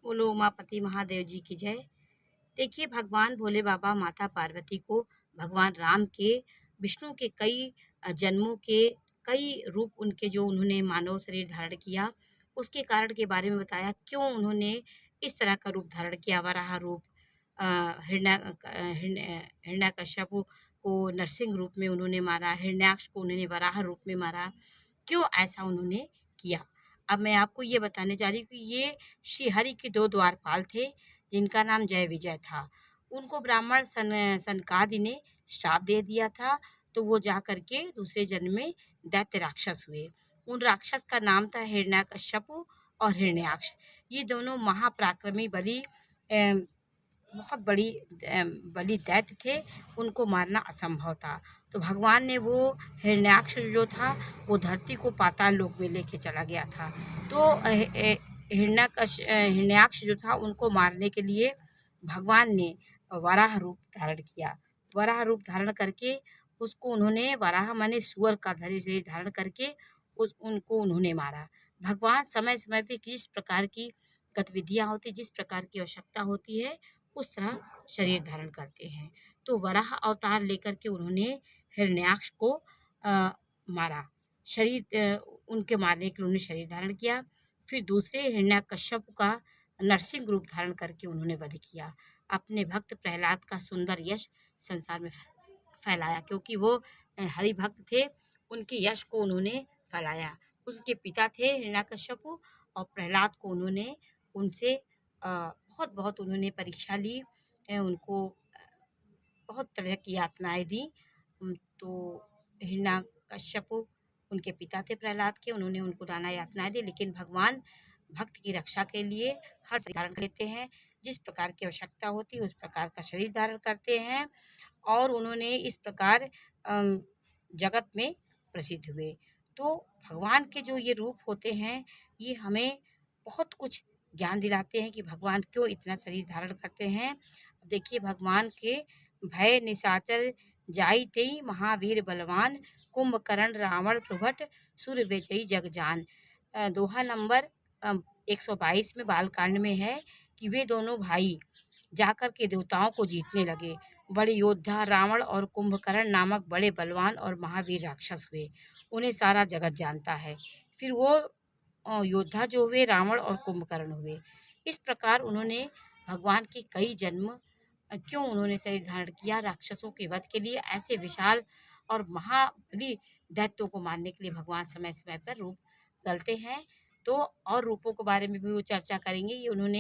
बोलो उमापति महादेव जी की जय। देखिए, भगवान भोले बाबा माता पार्वती को भगवान राम के, विष्णु के कई जन्मों के कई रूप उनके जो उन्होंने मानव शरीर धारण किया, उसके कारण के बारे में बताया। क्यों उन्होंने इस तरह का रूप धारण किया, वराह रूप। अ, हिरण्यकश्यप को नरसिंह रूप में उन्होंने मारा, हिरण्याक्ष को उन्होंने वराह रूप में मारा। क्यों ऐसा उन्होंने किया? अब मैं आपको ये बताने जा रही हूँ कि ये श्री हरि के 2 द्वारपाल थे, जिनका नाम जय विजय था। उनको ब्राह्मण सनकादि ने श्राप दे दिया था, तो वो जा कर के दूसरे जन्म में दैत्य राक्षस हुए। उन राक्षस का नाम था हिरण्यकश्यप और हिरण्याक्ष। ये दोनों महापराक्रमी बहुत बली दैत्य थे, उनको मारना असंभव था। तो भगवान ने वो हिरण्याक्ष जो था, वो धरती को पाताल लोक में लेके चला गया था। तो हिरण्याक्ष जो था, उनको मारने के लिए भगवान ने वराह रूप धारण किया। वराह रूप धारण करके उसको उन्होंने, वराह माने सुअर का शरीर धारण करके उनको उन्होंने मारा। भगवान समय समय पे किस प्रकार की गतिविधियाँ होती, जिस प्रकार की आवश्यकता होती है, उस तरह शरीर धारण करते हैं। तो वराह अवतार लेकर के उन्होंने हिरण्याक्ष को मारा। उनके मारने के लिए उन्होंने शरीर धारण किया। फिर दूसरे हिरण्याकश्यप का नरसिंह रूप धारण करके उन्होंने वध किया। अपने भक्त प्रहलाद का सुंदर यश संसार में फैलाया, क्योंकि वो हरि भक्त थे, उनके यश को उन्होंने फैलाया। उनके पिता थे हिरण्याकश्यप, और प्रहलाद को उन्होंने उनसे बहुत बहुत उन्होंने परीक्षा ली, उनको बहुत तरह की यातनाएं दी। तो हिरण्याकश्यप उनके पिता थे प्रहलाद के, उन्होंने उनको नाना यातनाएं दी, लेकिन भगवान भक्त की रक्षा के लिए हर शरीर धारण लेते हैं। जिस प्रकार की आवश्यकता होती है, उस प्रकार का शरीर धारण करते हैं, और उन्होंने इस प्रकार जगत में प्रसिद्ध हुए। तो भगवान के जो ये रूप होते हैं, ये हमें बहुत कुछ ज्ञान दिलाते हैं कि भगवान क्यों इतना शरीर धारण करते हैं। देखिए, भगवान के भय निशाचर जाई तेई महावीर बलवान, कुंभकर्ण रावण प्रभट सुर विजयी जग जान। दोहा नंबर 122 में बालकांड में है कि वे दोनों भाई जाकर के देवताओं को जीतने लगे। बड़े योद्धा रावण और कुंभकर्ण नामक बड़े बलवान और महावीर राक्षस हुए, उन्हें सारा जगत जानता है। फिर वो योद्धा जो हुए रावण और कुंभकर्ण हुए। इस प्रकार उन्होंने भगवान के कई जन्म, क्यों उन्होंने शरीर धारण किया, राक्षसों के वध के लिए। ऐसे विशाल और महाबली दैत्यों को मारने के लिए भगवान समय समय पर रूप बदलते हैं। तो और रूपों के बारे में भी वो चर्चा करेंगे। ये उन्होंने